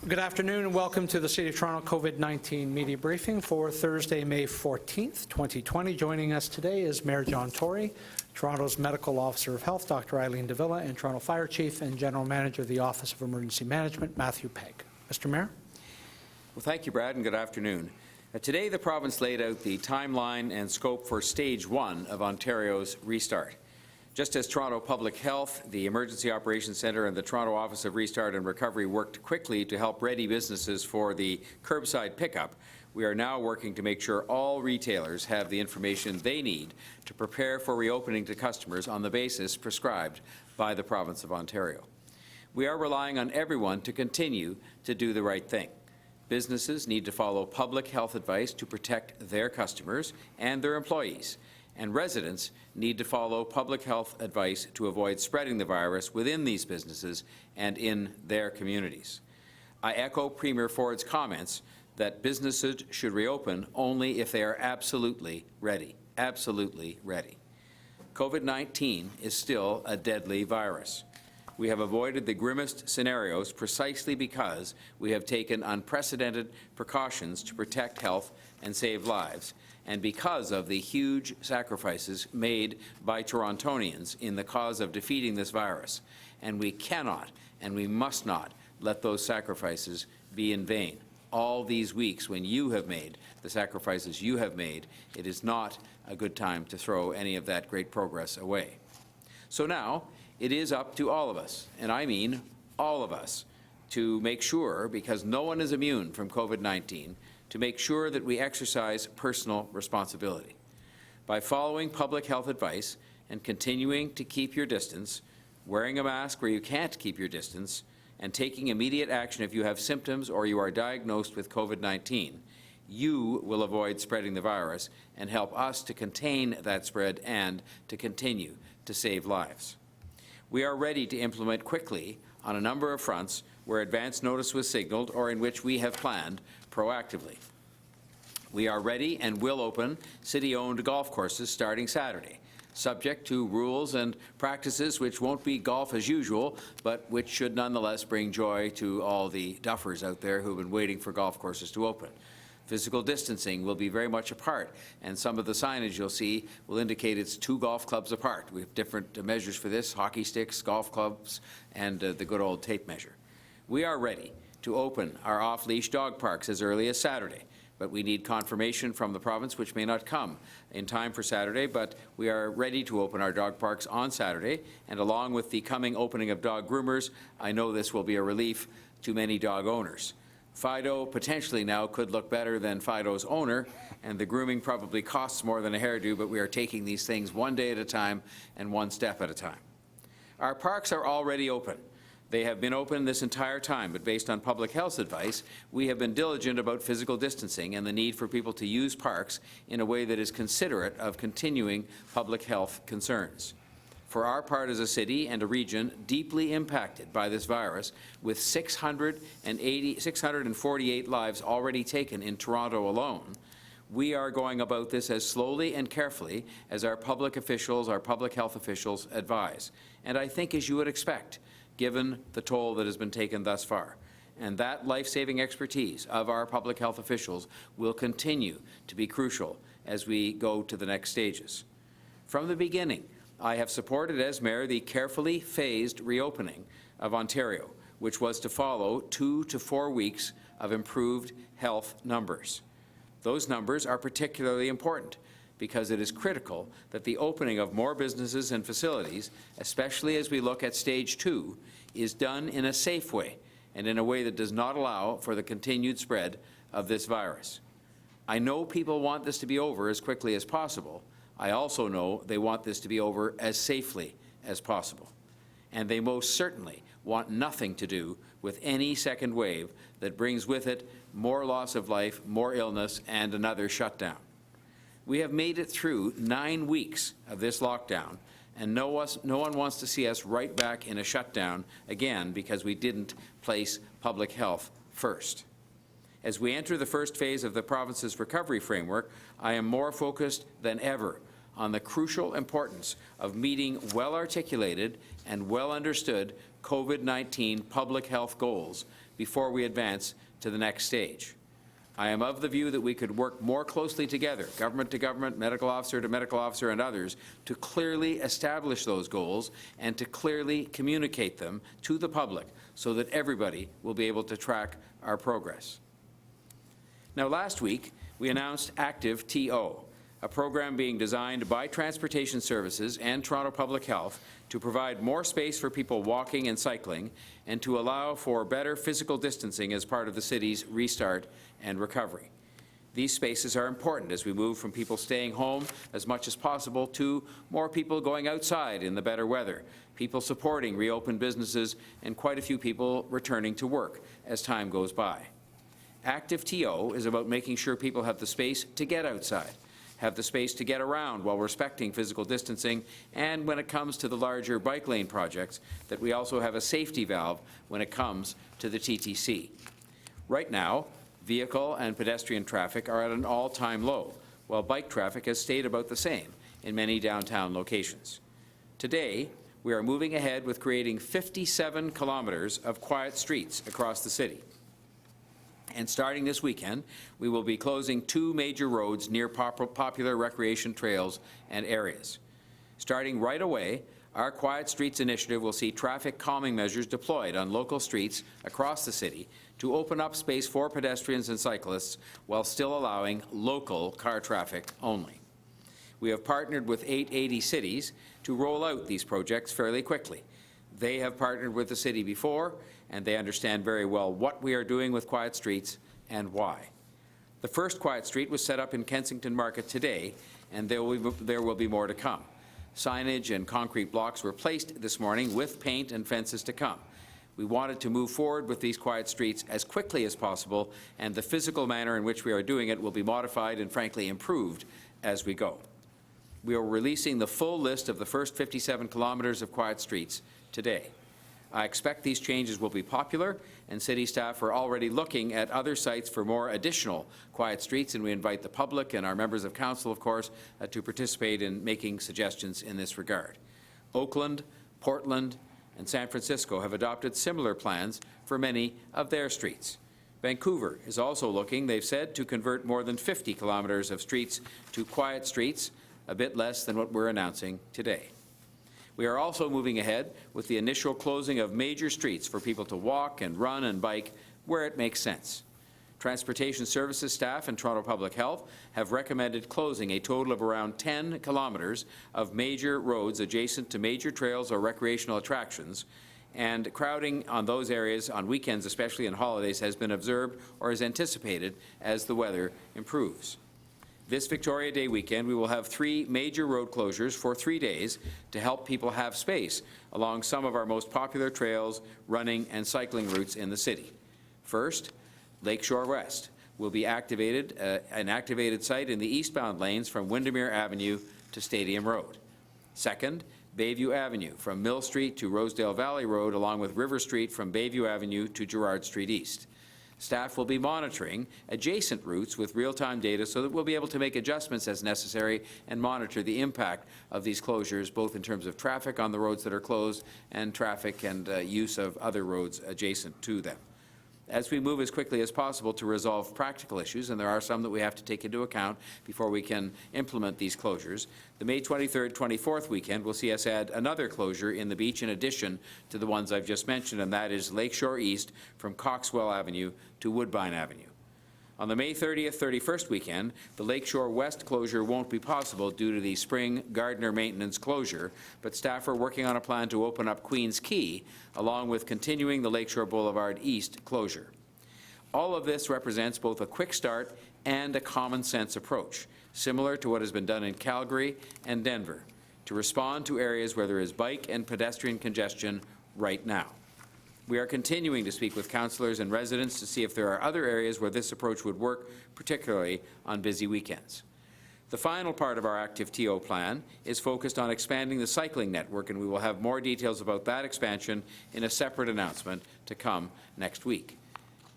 Good afternoon and welcome to the City of Toronto COVID-19 media briefing for Thursday, May 14th, 2020. Joining us today is Mayor John Tory, Toronto's Medical Officer of Health, Dr. Eileen and Toronto Fire Chief and General Manager of the Office of Emergency Management, Matthew Pegg. Mr. Mayor. Well, thank you, Brad, and good afternoon. Today, the province laid out the timeline and scope for Stage 1 of Ontario's restart. Just as Toronto Public Health, the Emergency Operations Centre and the Toronto Office of Restart and Recovery worked quickly to help ready businesses for the curbside pickup, we are now working to make sure all retailers have the information they need to prepare for reopening to customers on the basis prescribed by the province of Ontario. We are relying on everyone to continue to do the right thing. Businesses need to follow public health advice to protect their customers and their employees, and residents need to follow public health advice to avoid spreading the virus within these businesses and in their communities. I echo Premier Ford's comments that businesses should reopen only if they are absolutely ready. Absolutely ready. COVID-19 is still a deadly virus. We have avoided the grimmest scenarios precisely because we have taken unprecedented precautions to protect health and save lives, and because of the huge sacrifices made by Torontonians in the cause of defeating this virus. And we cannot and we must not let those sacrifices be in vain. All these weeks when you have made the sacrifices you have made, it is not a good time to throw any of that great progress away. So now, it is up to all of us, and I mean all of us, to make sure, because no one is immune from COVID-19, to make sure that we exercise personal responsibility. By following public health advice and continuing to keep your distance, wearing a mask where you can't keep your distance, and taking immediate action if you have symptoms or you are diagnosed with COVID-19, you will avoid spreading the virus and help us to contain that spread and to continue to save lives. We are ready to implement quickly on a number of fronts where advance notice was signaled or in which we have planned proactively. We are ready and will open city-owned golf courses starting Saturday, subject to rules and practices which won't be golf as usual, but which should nonetheless bring joy to all the duffers out there who've been waiting for golf courses to open. Physical distancing will be very much apart, and some of the signage you'll see will indicate it's 2 golf clubs apart. We have different measures for this: hockey sticks, golf clubs, and the good old tape measure. We are ready to open our off-leash dog parks as early as Saturday, but we need confirmation from the province, which may not come in time for Saturday, but we are ready to open our dog parks on Saturday, and along with the coming opening of dog groomers, I know this will be a relief to many dog owners. Fido potentially now could look better than Fido's owner, and the grooming probably costs more than a hairdo, but we are taking these things one day at a time and one step at a time. Our parks are already open. They have been open this entire time, but based on public health advice, we have been diligent about physical distancing and the need for people to use parks in a way that is considerate of continuing public health concerns. For our part as a city and a region deeply impacted by this virus, with 648 lives already taken in Toronto alone, we are going about this as slowly and carefully as our public officials, our public health officials advise. And I think as you would expect, given the toll that has been taken thus far. And that life-saving expertise of our public health officials will continue to be crucial as we go to the next stages. From the beginning, I have supported as mayor the carefully phased reopening of Ontario, which was to follow 2 to 4 weeks of improved health numbers. Those numbers are particularly important because it is critical that the opening of more businesses and facilities, especially as we look at Stage 2, is done in a safe way and in a way that does not allow for the continued spread of this virus. I know people want this to be over as quickly as possible. I also know they want this to be over as safely as possible. And they most certainly want nothing to do with any second wave that brings with it more loss of life, more illness, and another shutdown. We have made it through 9 weeks of this lockdown, and no one wants to see us right back in a shutdown again because we didn't place public health first. As we enter the first phase of the province's recovery framework, I am more focused than ever on the crucial importance of meeting well-articulated and well-understood COVID-19 public health goals before we advance to the next stage. I am of the view that we could work more closely together, government to government, medical officer to medical officer, and others, to clearly establish those goals and to clearly communicate them to the public so that everybody will be able to track our progress. Now, last week, we announced Active TO, a program being designed by Transportation Services and Toronto Public Health to provide more space for people walking and cycling and to allow for better physical distancing as part of the city's restart and recovery. These spaces are important as we move from people staying home as much as possible to more people going outside in the better weather, people supporting reopened businesses, and quite a few people returning to work as time goes by. Active TO is about making sure people have the space to get outside, have the space to get around while respecting physical distancing, and when it comes to the larger bike lane projects, that we also have a safety valve when it comes to the TTC. Right now, vehicle and pedestrian traffic are at an all-time low, while bike traffic has stayed about the same in many downtown locations. Today, we are moving ahead with creating 57 kilometers of quiet streets across the city. And starting this weekend, we will be closing 2 major roads near popular recreation trails and areas. Starting right away, our Quiet Streets initiative will see traffic calming measures deployed on local streets across the city to open up space for pedestrians and cyclists while still allowing local car traffic only. We have partnered with 880 cities to roll out these projects fairly quickly. They have partnered with the city before, and they understand very well what we are doing with Quiet Streets and why. The first Quiet Street was set up in Kensington Market today, and there will be more to come. Signage and concrete blocks were placed this morning with paint and fences to come. We wanted to move forward with these quiet streets as quickly as possible, and the physical manner in which we are doing it will be modified and frankly improved as we go. We are releasing the full list of the first 57 kilometers of quiet streets today. I expect these changes will be popular, and city staff are already looking at other sites for more additional quiet streets, and we invite the public and our members of council, of course, to participate in making suggestions in this regard. Oakland, Portland, and San Francisco have adopted similar plans for many of their streets. Vancouver is also looking, they've said, to convert more than 50 kilometers of streets to quiet streets, a bit less than what we're announcing today. We are also moving ahead with the initial closing of major streets for people to walk and run and bike where it makes sense. Transportation Services staff and Toronto Public Health have recommended closing a total of around 10 kilometers of major roads adjacent to major trails or recreational attractions, and crowding on those areas on weekends, especially and holidays, has been observed or is anticipated as the weather improves. This Victoria Day weekend, we will have 3 major road closures for 3 days to help people have space along some of our most popular trails, running and cycling routes in the city. First, Lakeshore West will be activated, an activated site in the eastbound lanes from Windermere Avenue to Stadium Road. Second, Bayview Avenue from Mill Street to Rosedale Valley Road, along with River Street from Bayview Avenue to Gerrard Street East. Staff will be monitoring adjacent routes with real-time data so that we'll be able to make adjustments as necessary and monitor the impact of these closures, both in terms of traffic on the roads that are closed and traffic and use of other roads adjacent to them. As we move as quickly as possible to resolve practical issues, and there are some that we have to take into account before we can implement these closures, the May 23rd, 24th weekend will see us add another closure in the beach in addition to the ones I've just mentioned, and that is Lakeshore East from Coxwell Avenue to Woodbine Avenue. On the May 30th, 31st weekend, the Lakeshore West closure won't be possible due to the spring Gardner maintenance closure, but staff are working on a plan to open up Queens Quay, along with continuing the Lakeshore Boulevard East closure. All of this represents both a quick start and a common sense approach, similar to what has been done in Calgary and Denver, to respond to areas where there is bike and pedestrian congestion right now. We are continuing to speak with councillors and residents to see if there are other areas where this approach would work, particularly on busy weekends. The final part of our Active TO plan is focused on expanding the cycling network, and we will have more details about that expansion in a separate announcement to come next week.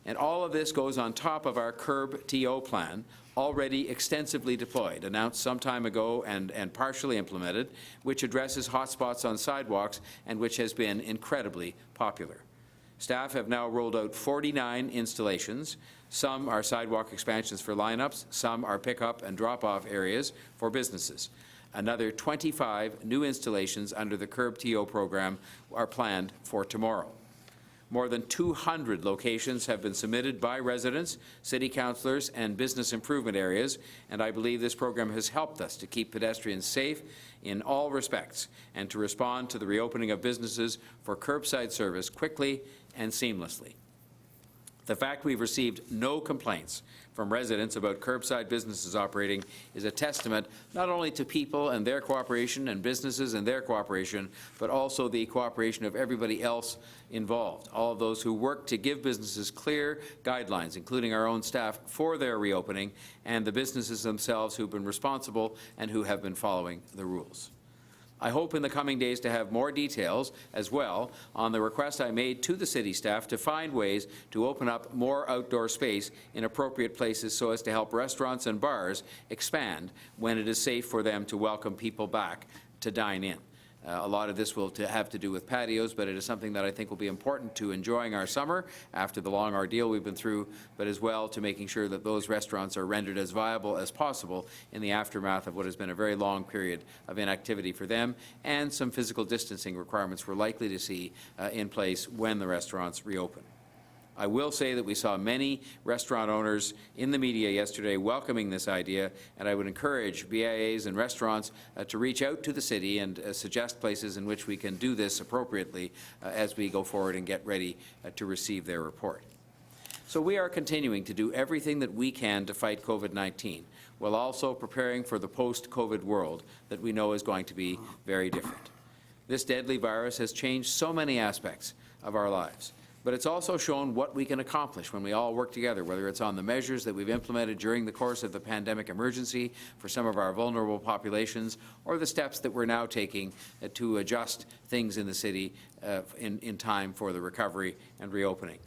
And all of this goes on top of our Curb TO plan, already extensively deployed, announced some time ago and partially implemented, which addresses hotspots on sidewalks and which has been incredibly popular. Staff have now rolled out 49 installations. Some are sidewalk expansions for lineups, some are pickup and drop-off areas for businesses. Another 25 new installations under the Curb TO program are planned for tomorrow. More than 200 locations have been submitted by residents, city councillors, and business improvement areas, and I believe this program has helped us to keep pedestrians safe in all respects and to respond to the reopening of businesses for curbside service quickly and seamlessly. The fact we've received no complaints from residents about curbside businesses operating is a testament not only to people and their cooperation and businesses and their cooperation, but also the cooperation of everybody else involved, all of those who work to give businesses clear guidelines, including our own staff, for their reopening, and the businesses themselves who've been responsible and who have been following the rules. I hope in the coming days to have more details as well on the request I made to the city staff to find ways to open up more outdoor space in appropriate places so as to help restaurants and bars expand when it is safe for them to welcome people back to dine in. A lot of this will have to do with patios, but it is something that I think will be important to enjoying our summer after the long ordeal we've been through, but as well to making sure that those restaurants are rendered as viable as possible in the aftermath of what has been a very long period of inactivity for them, and some physical distancing requirements we're likely to see in place when the restaurants reopen. I will say that we saw many restaurant owners in the media yesterday welcoming this idea, and I would encourage BIAs and restaurants to reach out to the city and suggest places in which we can do this appropriately as we go forward and get ready to receive their report. So we are continuing to do everything that we can to fight COVID-19, while also preparing for the post-COVID world that we know is going to be very different. This deadly virus has changed so many aspects of our lives. But it's also shown what we can accomplish when we all work together, whether it's on the measures that we've implemented during the course of the pandemic emergency for some of our vulnerable populations, or the steps that we're now taking to adjust things in the city in time for the recovery and reopening.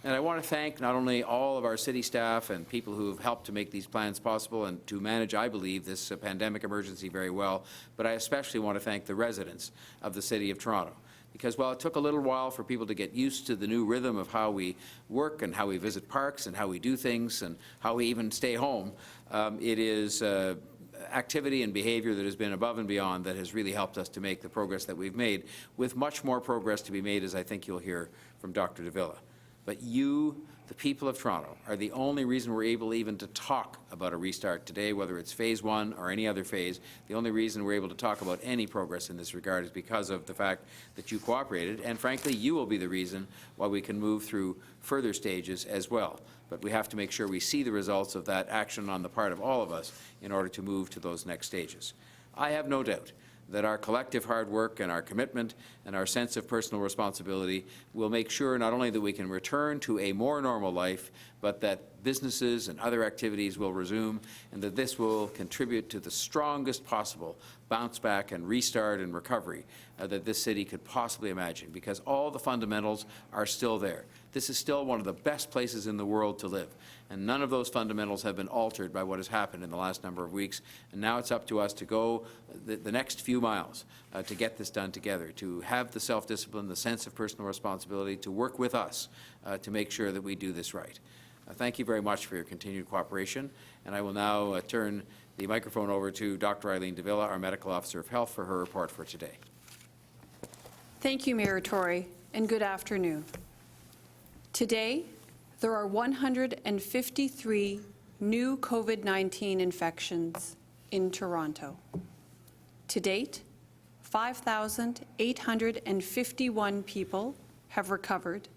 And I want to thank not only all of our city staff and people who have helped to make these plans possible and to manage, I believe, this pandemic emergency very well, but I especially want to thank the residents of the City of Toronto. Because while it took a little while for people to get used to the new rhythm of how we work and how we visit parks and how we do things and how we even stay home, it is activity and behavior that has been above and beyond that has really helped us to make the progress that we've made, with much more progress to be made, as I think you'll hear from Dr. Davila. But you, the people of Toronto, are the only reason we're able even to talk about a restart today, whether it's phase 1 or any other phase. The only reason we're able to talk about any progress in this regard is because of the fact that you cooperated, and frankly, you will be the reason why we can move through further stages as well. But we have to make sure we see the results of that action on the part of all of us in order to move to those next stages. I have no doubt that our collective hard work and our commitment and our sense of personal responsibility will make sure not only that we can return to a more normal life, but that businesses and other activities will resume, and that this will contribute to the strongest possible bounce back and restart and recovery that this city could possibly imagine, because all the fundamentals are still there. This is still one of the best places in the world to live, and none of those fundamentals have been altered by what has happened in the last number of weeks. And now it's up to us to go the next few miles to get this done together, to have the self-discipline, the sense of personal responsibility, to work with us to make sure that we do this right. Thank you very much for your continued cooperation, and I will now turn the microphone over to Dr. Eileen Davila, our Medical Officer of Health, for her report for today. Thank you, Mayor Tory, and good afternoon. Today, there are 153 new COVID-19 infections in Toronto. To date, 5,851 people have recovered,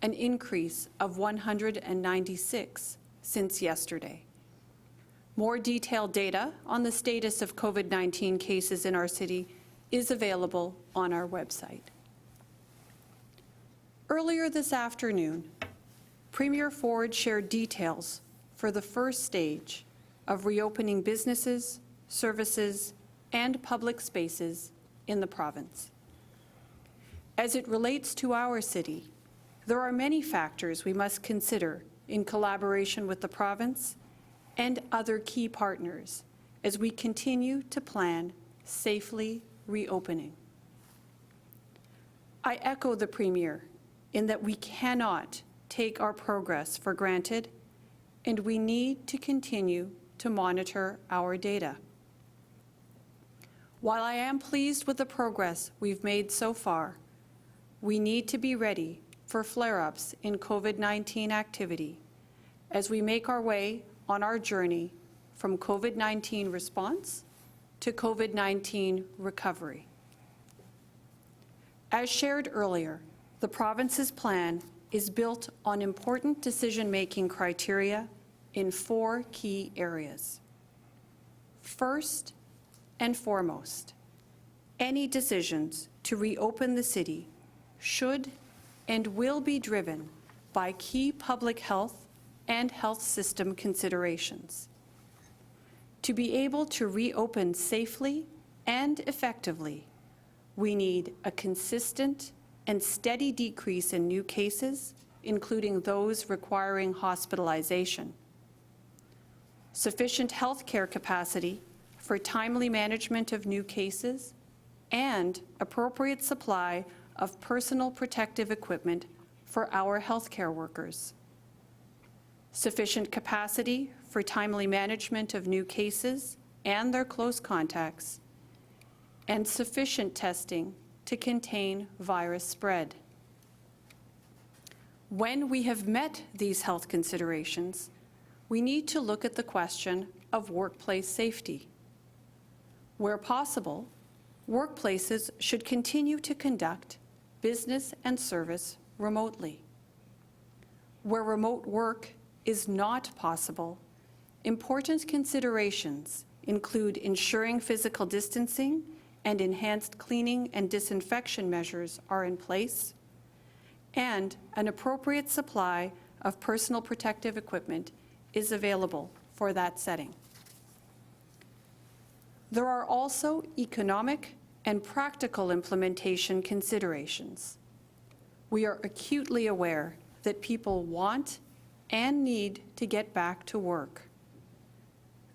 an increase of 196 since yesterday. More detailed data on the status of COVID-19 cases in our city is available on our website. Earlier this afternoon, Premier Ford shared details for the first stage of reopening businesses, services, and public spaces in the province. As it relates to our city, there are many factors we must consider in collaboration with the province and other key partners as we continue to plan safely reopening. I echo the Premier in that we cannot take our progress for granted, and we need to continue to monitor our data. While I am pleased with the progress we've made so far, we need to be ready for flare-ups in COVID-19 activity as we make our way on our journey from COVID-19 response to COVID-19 recovery. As shared earlier, the province's plan is built on important decision-making criteria in 4 key areas. First and foremost, any decisions to reopen the city should and will be driven by key public health and health system considerations. To be able to reopen safely and effectively, we need a consistent and steady decrease in new cases, including those requiring hospitalization, sufficient healthcare capacity for timely management of new cases, and appropriate supply of personal protective equipment for our healthcare workers. Sufficient capacity for timely management of new cases and their close contacts, and sufficient testing to contain virus spread. When we have met these health considerations, we need to look at the question of workplace safety. Where possible, workplaces should continue to conduct business and service remotely. Where remote work is not possible, important considerations include ensuring physical distancing and enhanced cleaning and disinfection measures are in place, and an appropriate supply of personal protective equipment is available for that setting. There are also economic and practical implementation considerations. We are acutely aware that people want and need to get back to work.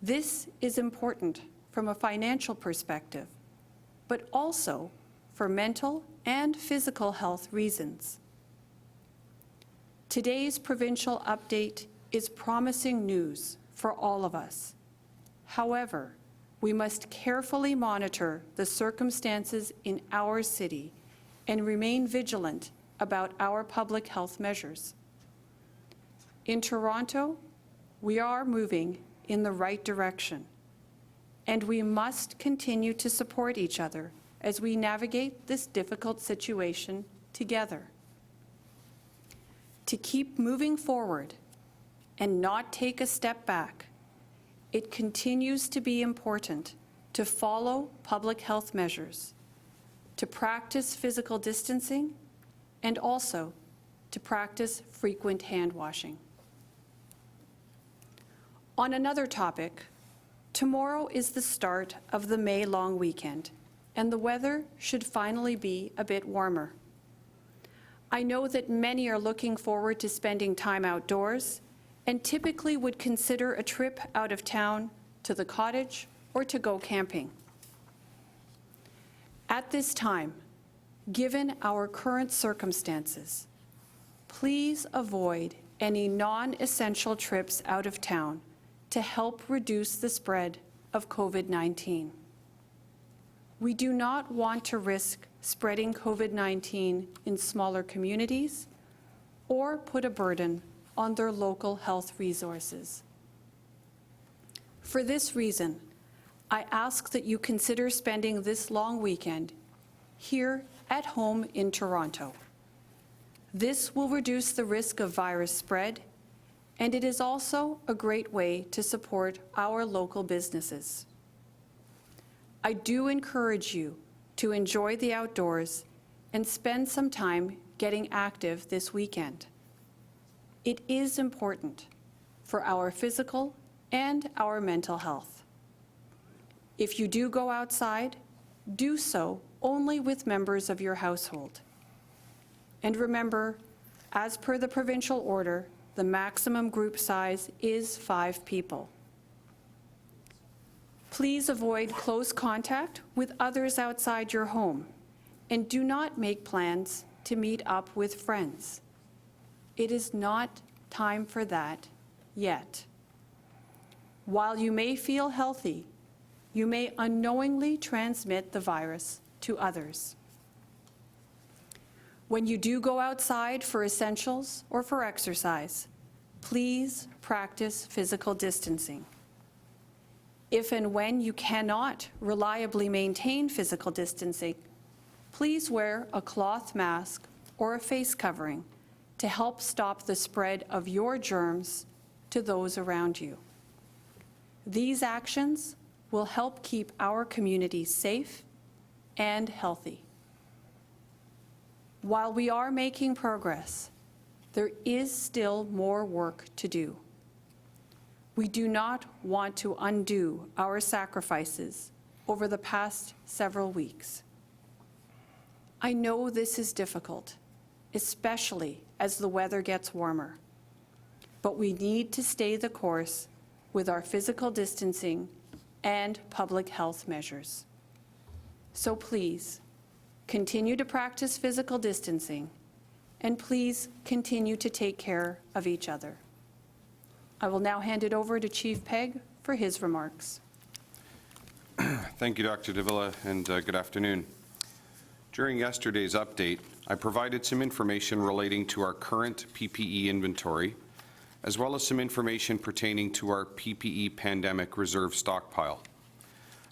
This is important from a financial perspective, but also for mental and physical health reasons. Today's provincial update is promising news for all of us. However, we must carefully monitor the circumstances in our city and remain vigilant about our public health measures. In Toronto, we are moving in the right direction, and we must continue to support each other as we navigate this difficult situation together. To keep moving forward and not take a step back, it continues to be important to follow public health measures, to practice physical distancing, and also to practice frequent hand washing. On another topic, tomorrow is the start of the May long weekend, and the weather should finally be a bit warmer. I know that many are looking forward to spending time outdoors and typically would consider a trip out of town to the cottage or to go camping. At this time, given our current circumstances, please avoid any non-essential trips out of town to help reduce the spread of COVID-19. We do not want to risk spreading COVID-19 in smaller communities or put a burden on their local health resources. For this reason, I ask that you consider spending this long weekend here at home in Toronto. This will reduce the risk of virus spread, and it is also a great way to support our local businesses. I do encourage you to enjoy the outdoors and spend some time getting active this weekend. It is important for our physical and our mental health. If you do go outside, do so only with members of your household. And remember, as per the provincial order, the maximum group size is 5 people. Please avoid close contact with others outside your home, and do not make plans to meet up with friends. It is not time for that yet. While you may feel healthy, you may unknowingly transmit the virus to others. When you do go outside for essentials or for exercise, please practice physical distancing. If and when you cannot reliably maintain physical distancing, please wear a cloth mask or a face covering to help stop the spread of your germs to those around you. These actions will help keep our community safe and healthy. While we are making progress, there is still more work to do. We do not want to undo our sacrifices over the past several weeks. I know this is difficult, especially as the weather gets warmer, but we need to stay the course with our physical distancing and public health measures. So please, continue to practice physical distancing, and please continue to take care of each other. I will now hand it over to Chief Pegg for his remarks. Thank you, Dr. Davila, and good afternoon. During yesterday's update, I provided some information relating to our current PPE inventory, as well as some information pertaining to our PPE pandemic reserve stockpile.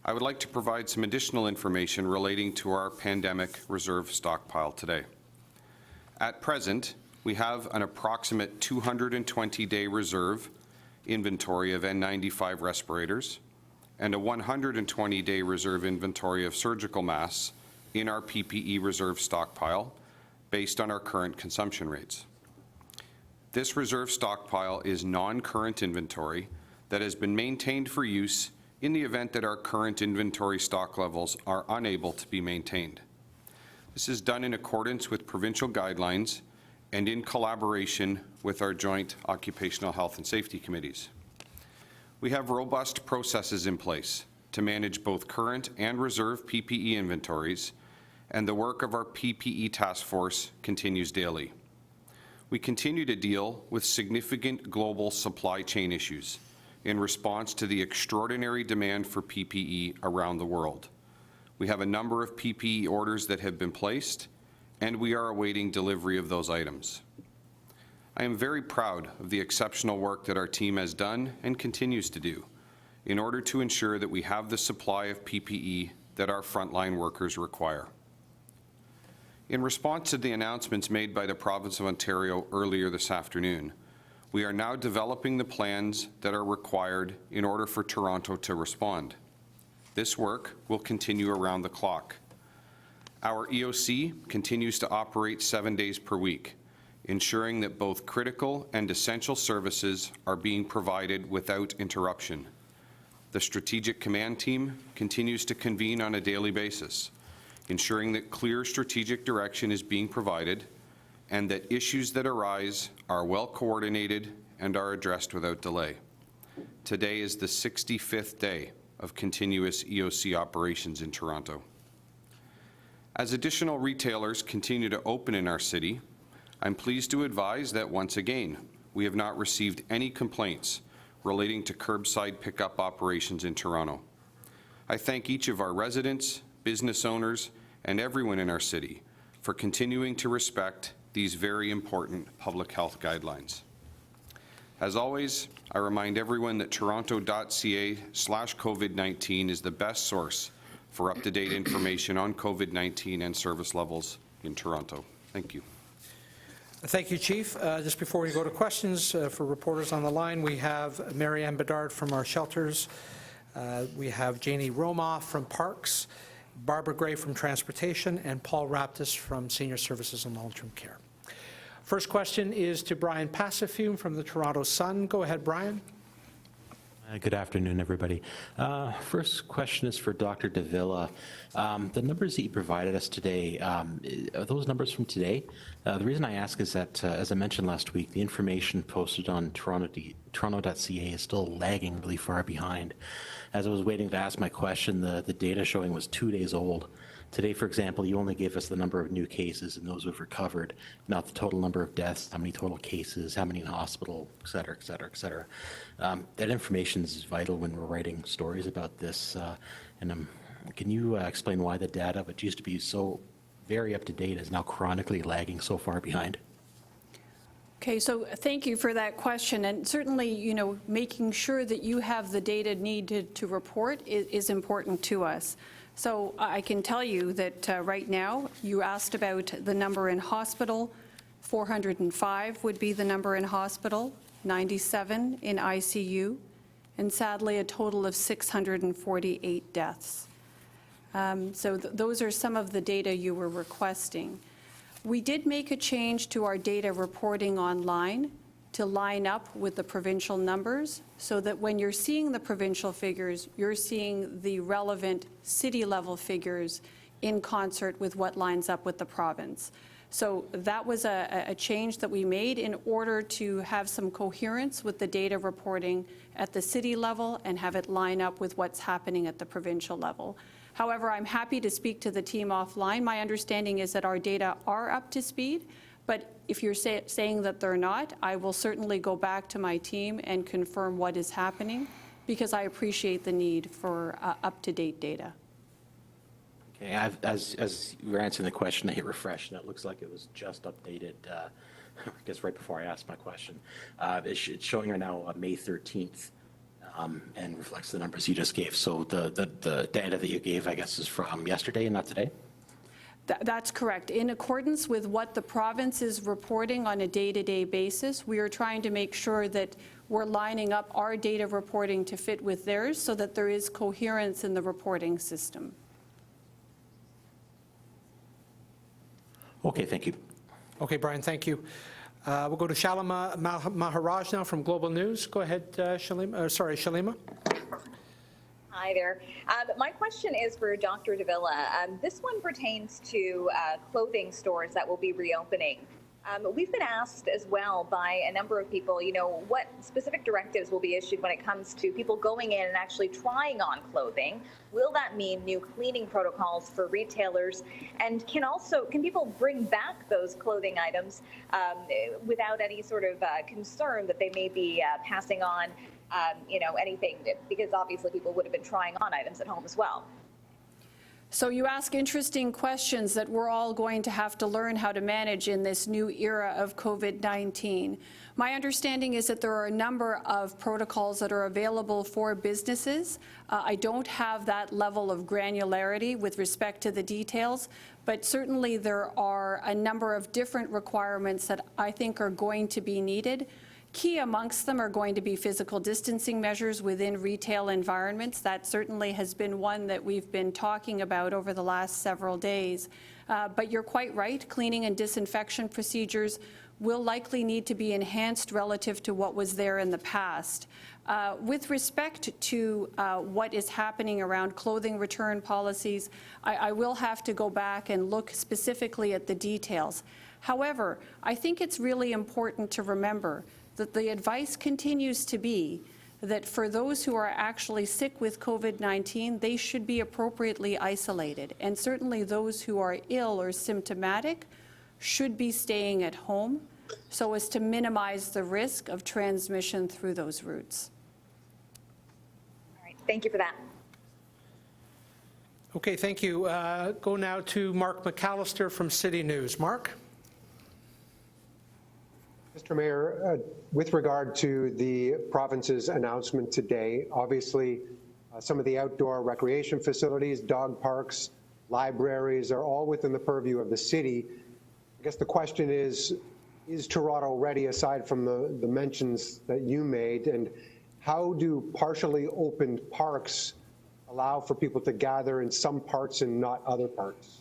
I would like to provide some additional information relating to our pandemic reserve stockpile today. At present, we have an approximate 220-day reserve inventory of N95 respirators and a 120-day reserve inventory of surgical masks in our PPE reserve stockpile based on our current consumption rates. This reserve stockpile is non-current inventory that has been maintained for use in the event that our current inventory stock levels are unable to be maintained. This is done in accordance with provincial guidelines and in collaboration with our joint occupational health and safety committees. We have robust processes in place to manage both current and reserve PPE inventories, and the work of our PPE task force continues daily. We continue to deal with significant global supply chain issues in response to the extraordinary demand for PPE around the world. We have a number of PPE orders that have been placed, and we are awaiting delivery of those items. I am very proud of the exceptional work that our team has done and continues to do in order to ensure that we have the supply of PPE that our frontline workers require. In response to the announcements made by the Province of Ontario earlier this afternoon, we are now developing the plans that are required in order for Toronto to respond. This work will continue around the clock. Our EOC continues to operate 7 days per week, ensuring that both critical and essential services are being provided without interruption. The Strategic Command Team continues to convene on a daily basis, ensuring that clear strategic direction is being provided and that issues that arise are well coordinated and are addressed without delay. Today is the 65th day of continuous EOC operations in Toronto. As additional retailers continue to open in our city, I'm pleased to advise that once again, we have not received any complaints relating to curbside pickup operations in Toronto. I thank each of our residents, business owners, and everyone in our city for continuing to respect these very important public health guidelines. As always, I remind everyone that toronto.ca/COVID-19 is the best source for up-to-date information on COVID-19 and service levels in Toronto. Thank you. Thank you, Chief. Just before we go to questions for reporters on the line, we have Mary Ann Bedard from our shelters. We have Janie Romoff from Parks, Barbara Gray from Transportation, and Paul Raptis from Senior Services and Long-Term Care. First question is to Brian Passafume from the Toronto Sun. Go ahead, Brian. Good afternoon, everybody. First question is for Dr. Davila. The numbers that you provided us today, are those numbers from today? The reason I ask is that, as I mentioned last week, the information posted on toronto.ca is still lagging really far behind. As I was waiting to ask my question, the data showing was 2 days old. Today, for example, you only gave us the number of new cases and those who've recovered, not the total number of deaths, how many total cases, how many in hospital, et cetera, et cetera, et cetera. That information is vital when we're writing stories about this. Can you explain why the data, which used to be so very up to date, is now chronically lagging so far behind? Okay, so thank you for that question. And certainly, making sure that you have the data needed to report is important to us. So I can tell you that right now, you asked about the number in hospital. 405 would be the number in hospital, 97 in ICU, and sadly, a total of 648 deaths. So those are some of the data you were requesting. We did make a change to our data reporting online to line up with the provincial numbers so that when you're seeing the provincial figures, you're seeing the relevant city-level figures in concert with what lines up with the province. So that was a change that we made in order to have some coherence with the data reporting at the city level and have it line up with what's happening at the provincial level. However, I'm happy to speak to the team offline. My understanding is that our data are up to speed, but if you're saying that they're not, I will certainly go back to my team and confirm what is happening, because I appreciate the need for up-to-date data. Okay, as you were answering the question, I hit refresh, and it looks like it was just updated, I guess right before I asked my question. It's showing right now May 13th. And reflects the numbers you just gave. So the data that you gave, I guess, is from yesterday and not today? That's correct. In accordance with what the province is reporting on a day-to-day basis, we are trying to make sure that we're lining up our data reporting to fit with theirs so that there is coherence in the reporting system. Okay, thank you. Okay, Brian, thank you. We'll go to Shalima Maharaj now from Global News. Go ahead, Shalima. Hi there. My question is for Dr. Davila. This one pertains to clothing stores that will be reopening. We've been asked as well by a number of people, what specific directives will be issued when it comes to people going in and actually trying on clothing. Will that mean new cleaning protocols for retailers? And can people bring back those clothing items without any sort of concern that they may be passing on, anything, because obviously people would have been trying on items at home as well. So you ask interesting questions that we're all going to have to learn how to manage in this new era of COVID-19. My understanding is that there are a number of protocols that are available for businesses. I don't have that level of granularity with respect to the details, but certainly there are a number of different requirements that I think are going to be needed. Key amongst them are going to be physical distancing measures within retail environments. That certainly has been one that we've been talking about over the last several days. But you're quite right, cleaning and disinfection procedures will likely need to be enhanced relative to what was there in the past. With respect to what is happening around clothing return policies, I will have to go back and look specifically at the details. However, I think it's really important to remember that the advice continues to be that for those who are actually sick with COVID-19, they should be appropriately isolated. And certainly those who are ill or symptomatic should be staying at home so as to minimize the risk of transmission through those routes. All right, thank you for that. Okay, thank you. Go now to Mark McAllister from City News. Mark? Mr. Mayor, with regard to the province's announcement today, obviously some of the outdoor recreation facilities, dog parks, libraries are all within the purview of the city. I guess the question is Toronto ready, aside from the mentions that you made, and how do partially opened parks allow for people to gather in some parts and not other parts?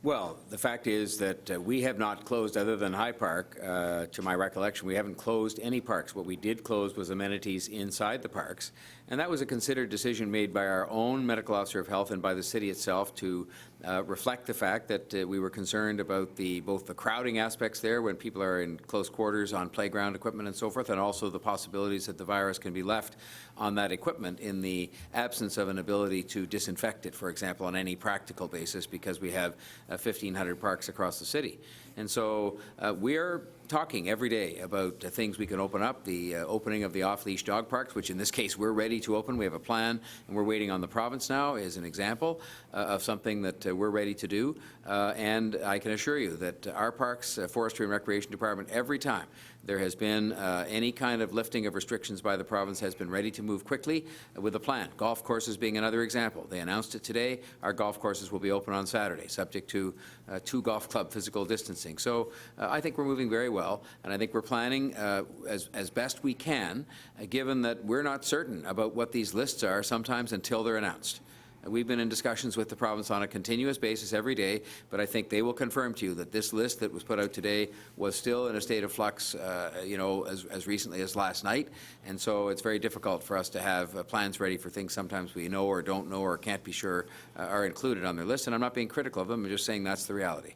Well, the fact is that we have not closed, other than High Park, to my recollection, we haven't closed any parks. What we did close was amenities inside the parks, and that was a considered decision made by our own medical officer of health and by the city itself to reflect the fact that we were concerned about both the crowding aspects there when people are in close quarters on playground equipment and so forth, and also the possibilities that the virus can be left on that equipment in the absence of an ability to disinfect it, for example, on any practical basis, because we have 1,500 parks across the city. And so we're talking every day about things we can open up, the opening of the off-leash dog parks, which in this case we're ready to open. We have a plan, and we're waiting on the province now as an example of something that we're ready to do. And I can assure you that our Parks, Forestry and Recreation Department, every time there has been any kind of lifting of restrictions by the province, has been ready to move quickly with a plan. Golf courses being another example. They announced it today. Our golf courses will be open on Saturday, subject to 2 golf club physical distancing. So I think we're moving very well, and I think we're planning as best we can, given that we're not certain about what these lists are sometimes until they're announced. We've been in discussions with the province on a continuous basis every day, but I think they will confirm to you that this list that was put out today was still in a state of flux, as recently as last night. And so it's very difficult for us to have plans ready for things sometimes we know or don't know or can't be sure are included on their list. And I'm not being critical of them, I'm just saying that's the reality.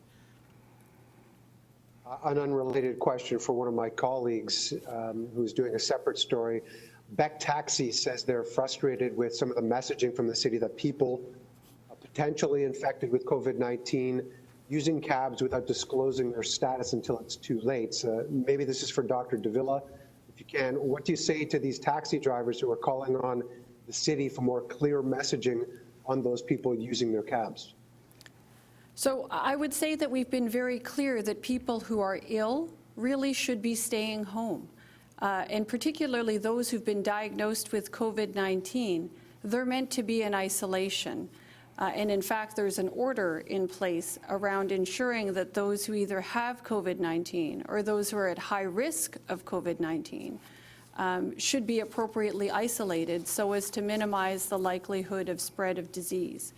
An unrelated question for one of my colleagues who's doing a separate story. Pegg Taxi says they're frustrated with some of the messaging from the city that people potentially infected with COVID-19 using cabs without disclosing their status until it's too late. So maybe this is for Dr. Davila. If you can, what do you say to these taxi drivers who are calling on the city for more clear messaging on those people using their cabs? So I would say that we've been very clear that people who are ill really should be staying home. And particularly those who've been diagnosed with COVID-19, they're meant to be in isolation. And in fact, there's an order in place around ensuring that those who either have COVID-19 or those who are at high risk of COVID-19 should be appropriately isolated so as to minimize the likelihood of spread of disease.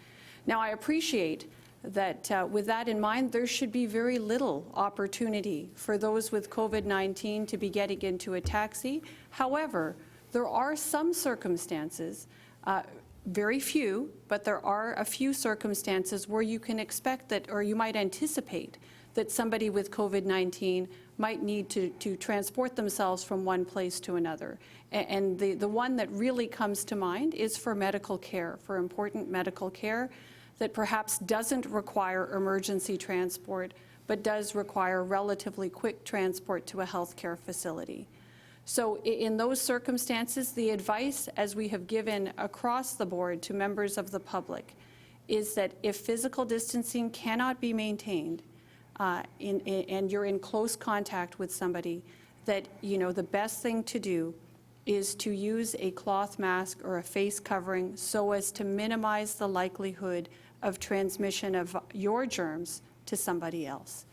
Now, I appreciate that with that in mind, there should be very little opportunity for those with COVID-19 to be getting into a taxi. However, there are some circumstances, very few, but there are a few circumstances where you can expect that, or you might anticipate that somebody with COVID-19 might need to transport themselves from one place to another. And the one that really comes to mind is for medical care, for important medical care that perhaps doesn't require emergency transport, but does require relatively quick transport to a healthcare facility. So in those circumstances, the advice, as we have given across the board to members of the public, is that if physical distancing cannot be maintained and you're in close contact with somebody, that the best thing to do is to use a cloth mask or a face covering so as to minimize the likelihood of transmission of your germs to somebody else.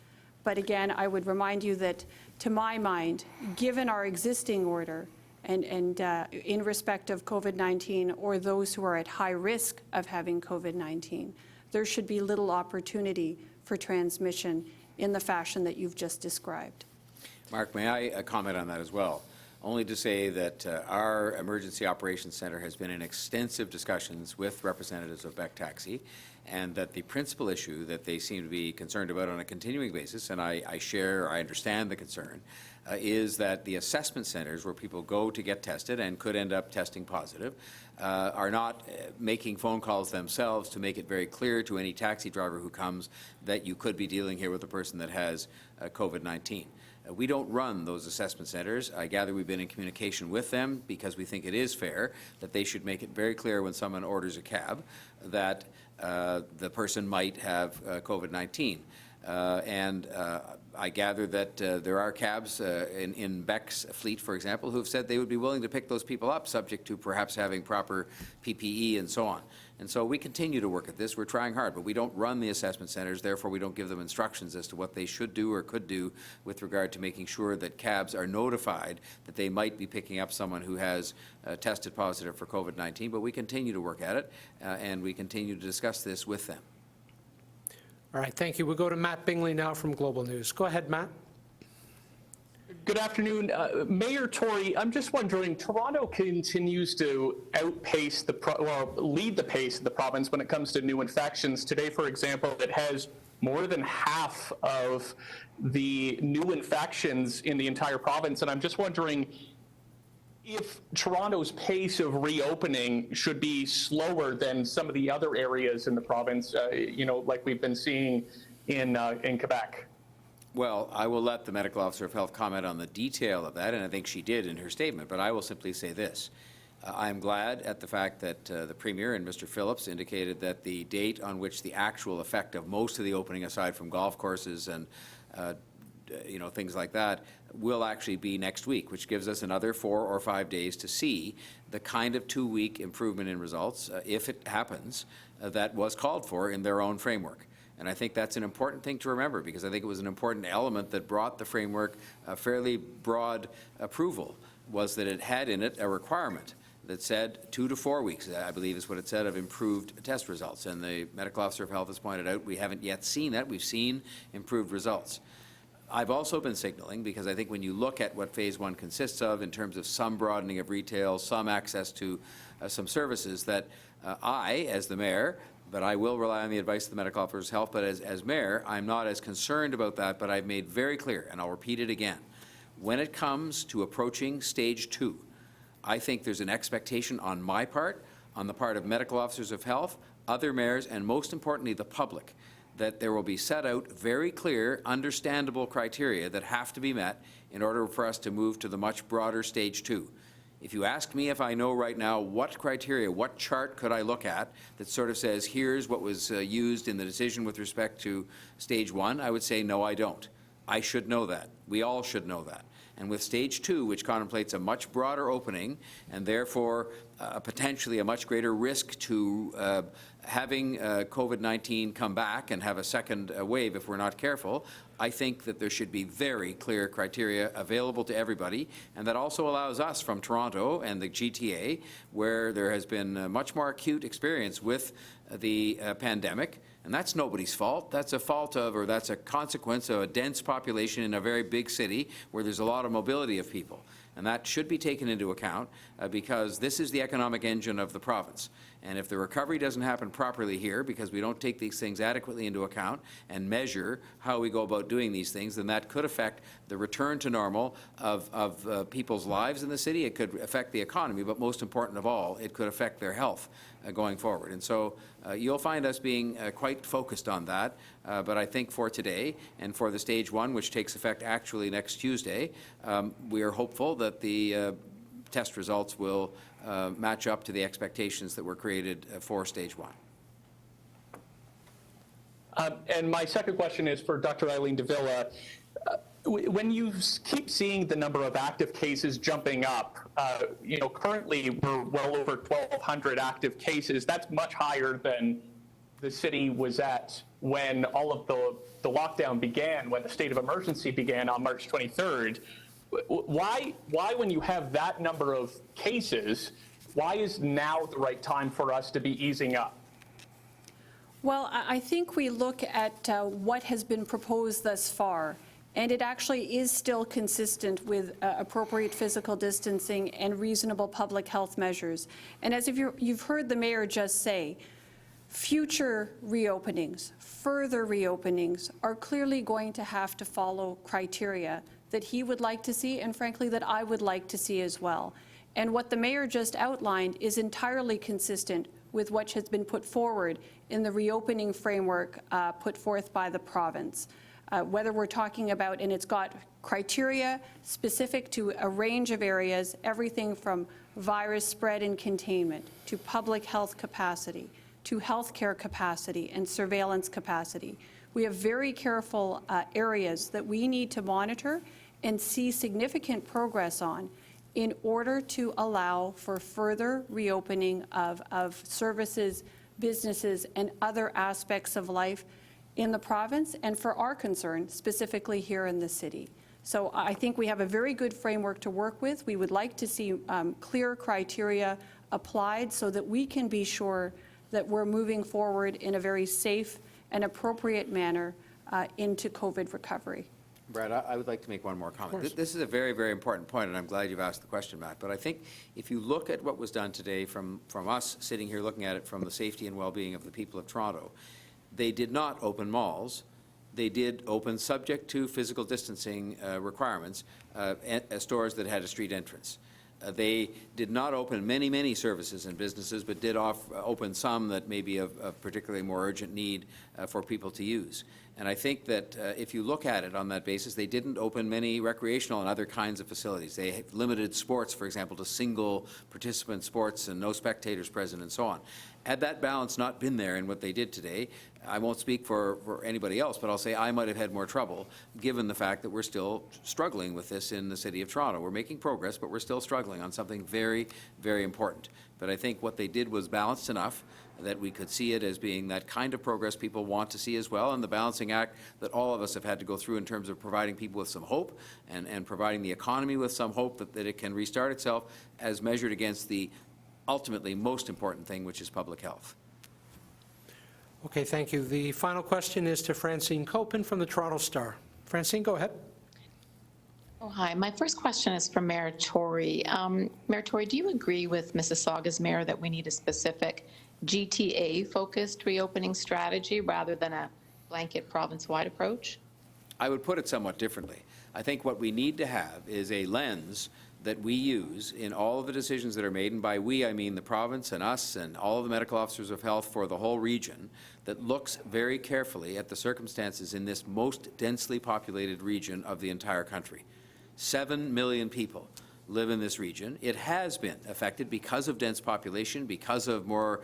But again, I would remind you that, to my mind, given our existing order and in respect of COVID-19 or those who are at high risk of having COVID-19, there should be little opportunity for transmission in the fashion that you've just described. Mark, may I comment on that as well? Only to say that our Emergency Operations Centre has been in extensive discussions with representatives of Pegg Taxi, and that the principal issue that they seem to be concerned about on a continuing basis, and I understand the concern, is that the assessment centres where people go to get tested and could end up testing positive are not making phone calls themselves to make it very clear to any taxi driver who comes that you could be dealing here with a person that has COVID-19. We don't run those assessment centres. I gather we've been in communication with them because we think it is fair that they should make it very clear when someone orders a cab that the person might have COVID-19. I gather that there are cabs in Beck's fleet, for example, who have said they would be willing to pick those people up, subject to perhaps having proper PPE and so on. And so we continue to work at this. We're trying hard, but we don't run the assessment centres. Therefore, we don't give them instructions as to what they should do or could do with regard to making sure that cabs are notified that they might be picking up someone who has tested positive for COVID-19. But we continue to work at it, and we continue to discuss this with them. All right, thank you. We'll go to Matt Bingley now from Global News. Go ahead, Matt. Good afternoon. Mayor Tory, I'm just wondering, Toronto continues to outpace lead the pace of the province when it comes to new infections. Today, for example, it has more than half of the new infections in the entire province, and I'm just wondering if Toronto's pace of reopening should be slower than some of the other areas in the province, like we've been seeing in Quebec. Well, I will let the medical officer of health comment on the detail of that, and I think she did in her statement, but I will simply say this. I'm glad at the fact that the Premier and Mr. Phillips indicated that the date on which the actual effect of most of the opening, aside from golf courses and things like that, will actually be next week, which gives us another 4 or 5 days to see the kind of 2-week improvement in results, if it happens, that was called for in their own framework. And I think that's an important thing to remember, because I think it was an important element that brought the framework a fairly broad approval, was that it had in it a requirement that said 2 to 4 weeks, I believe is what it said, of improved test results. And the medical officer of health has pointed out we haven't yet seen that. We've seen improved results. I've also been signaling, because I think when you look at what phase 1 consists of in terms of some broadening of retail, some access to some services, that I, as the mayor, but I will rely on the advice of the medical officer's health, but as mayor, I'm not as concerned about that, but I've made very clear, and I'll repeat it again, when it comes to approaching stage 2, I think there's an expectation on my part, on the part of medical officers of health, other mayors, and most importantly, the public, that there will be set out very clear, understandable criteria that have to be met in order for us to move to the much broader stage 2. If you ask me if I know right now what criteria, what chart could I look at that sort of says here's what was used in the decision with respect to stage 1, I would say no, I don't. I should know that. We all should know that. And with stage 2, which contemplates a much broader opening and therefore potentially a much greater risk to having COVID-19 come back and have a second wave if we're not careful, I think that there should be very clear criteria available to everybody, and that also allows us from Toronto and the GTA, where there has been a much more acute experience with the pandemic, and that's nobody's fault. That's a fault of, or that's a consequence of a dense population in a very big city where there's a lot of mobility of people. And that should be taken into account because this is the economic engine of the province. And if the recovery doesn't happen properly here because we don't take these things adequately into account and measure how we go about doing these things, then that could affect the return to normal of people's lives in the city. It could affect the economy, but most important of all, it could affect their health going forward. And so you'll find us being quite focused on that. But I think for today and for the stage 1, which takes effect actually next Tuesday, we are hopeful that the test results will match up to the expectations that were created for stage 1. And my second question is for Dr. Eileen de Villa. When you keep seeing the number of active cases jumping up, currently we're well over 1,200 active cases. That's much higher than the city was at when all of the lockdown began, when the state of emergency began on March 23rd. Why, when you have that number of cases, why is now the right time for us to be easing up? Well, I think we look at what has been proposed thus far, and it actually is still consistent with appropriate physical distancing and reasonable public health measures. And as you've heard the mayor just say, future reopenings, further reopenings are clearly going to have to follow criteria that he would like to see, and frankly that I would like to see as well. And what the mayor just outlined is entirely consistent with what has been put forward in the reopening framework put forth by the province. Whether we're talking about, and it's got criteria specific to a range of areas, everything from virus spread and containment to public health capacity, to healthcare capacity and surveillance capacity. We have very careful areas that we need to monitor and see significant progress on in order to allow for further reopening of services, businesses, and other aspects of life in the province, and for our concern, specifically here in the city. So I think we have a very good framework to work with. We would like to see clear criteria applied so that we can be sure that we're moving forward in a very safe and appropriate manner into COVID recovery. Brad, I would like to make one more comment. course. This is a very, very important point, and I'm glad you've asked the question, Matt. But I think if you look at what was done today from us sitting here looking at it from the safety and well-being of the people of Toronto, they did not open malls. They did open, subject to physical distancing requirements, stores that had a street entrance. They did not open many services and businesses, but did open some that may be of particularly more urgent need for people to use. And I think that if you look at it on that basis, they didn't open many recreational and other kinds of facilities. They limited sports, for example, to single participant sports and no spectators present and so on. Had that balance not been there in what they did today, I won't speak for anybody else, but I'll say I might have had more trouble given the fact that we're still struggling with this in the City of Toronto. We're making progress, but we're still struggling on something very, very important. But I think what they did was balanced enough that we could see it as being that kind of progress people want to see as well, and the balancing act that all of us have had to go through in terms of providing people with some hope and providing the economy with some hope that it can restart itself as measured against the ultimately most important thing, which is public health. Okay, thank you. The final question is to Francine Copin from the Toronto Star. Francine, go ahead. Oh, hi. My first question is for Mayor Tory. Mayor Tory, do you agree with Mississauga's mayor that we need a specific GTA-focused reopening strategy rather than a blanket province-wide approach? I would put it somewhat differently. I think what we need to have is a lens that we use in all of the decisions that are made, and by we I mean the province and us and all of the medical officers of health for the whole region, that looks very carefully at the circumstances in this most densely populated region of the entire country. 7 million people live in this region. It has been affected because of dense population, because of more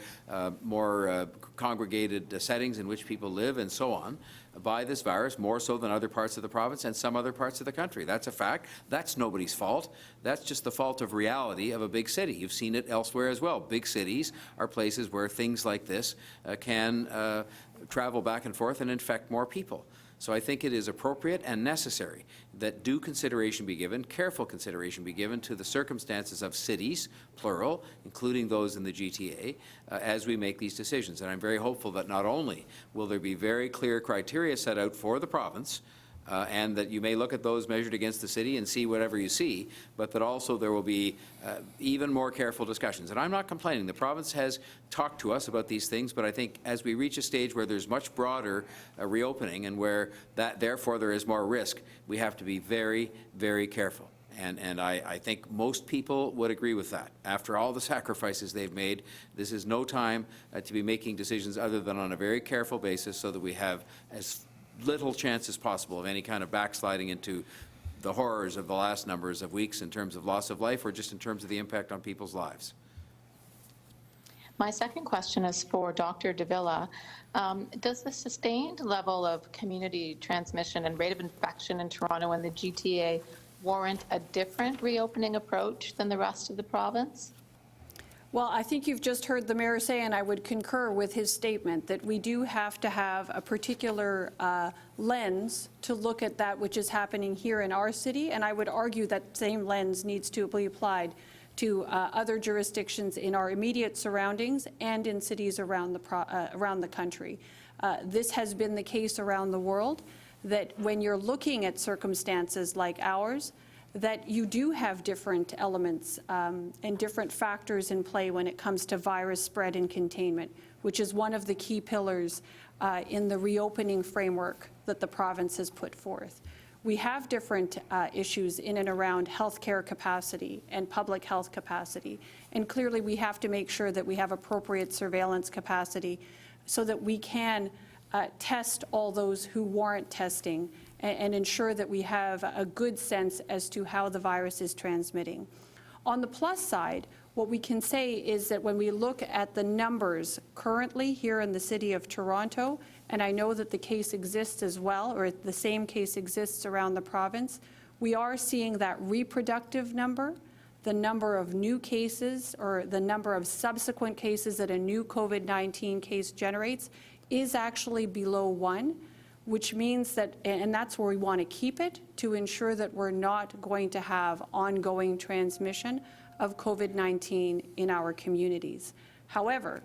congregated settings in which people live and so on, by this virus, more so than other parts of the province and some other parts of the country. That's a fact. That's nobody's fault. That's just the fault of reality of a big city. You've seen it elsewhere as well. Big cities are places where things like this can travel back and forth and infect more people. So I think it is appropriate and necessary that due consideration be given, careful consideration be given to the circumstances of cities, plural, including those in the GTA, as we make these decisions. And I'm very hopeful that not only will there be very clear criteria set out for the province, and that you may look at those measured against the city and see whatever you see, but that also there will be even more careful discussions. And I'm not complaining. The province has talked to us about these things, but I think as we reach a stage where there's much broader reopening and where therefore there is more risk, we have to be very, very careful. And I think most people would agree with that. After all the sacrifices they've made, this is no time to be making decisions other than on a very careful basis so that we have as little chance as possible of any kind of backsliding into the horrors of the last numbers of weeks in terms of loss of life or just in terms of the impact on people's lives. My second question is for Dr. Davila. Does the sustained level of community transmission and rate of infection in Toronto and the GTA warrant a different reopening approach than the rest of the province? Well, I think you've just heard the mayor say, and I would concur with his statement, that we do have to have a particular lens to look at that which is happening here in our city, and I would argue that same lens needs to be applied to other jurisdictions in our immediate surroundings and in cities around the country. This has been the case around the world, that when you're looking at circumstances like ours, that you do have different elements and different factors in play when it comes to virus spread and containment, which is one of the key pillars in the reopening framework that the province has put forth. We have different issues in and around healthcare capacity and public health capacity, and clearly we have to make sure that we have appropriate surveillance capacity so that we can test all those who warrant testing and ensure that we have a good sense as to how the virus is transmitting. On the plus side, what we can say is that when we look at the numbers currently here in the City of Toronto, and I know that the case exists as well, or the same case exists around the province, we are seeing that reproductive number, the number of new cases or the number of subsequent cases that a new COVID-19 case generates is actually below 1. Which means that, and that's where we want to keep it, to ensure that we're not going to have ongoing transmission of COVID-19 in our communities. However,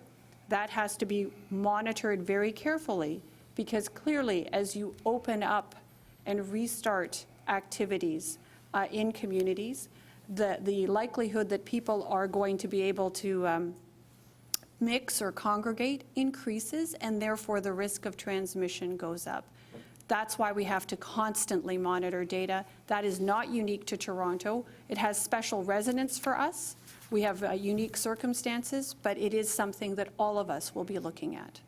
that has to be monitored very carefully, because clearly as you open up and restart activities in communities, the likelihood that people are going to be able to mix or congregate increases, and therefore the risk of transmission goes up. That's why we have to constantly monitor data. That is not unique to Toronto. It has special resonance for us. We have unique circumstances, but it is something that all of us will be looking at.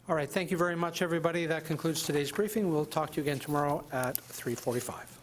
All right, thank you very much, everybody. That concludes today's briefing. We'll talk to you again tomorrow at 3:45.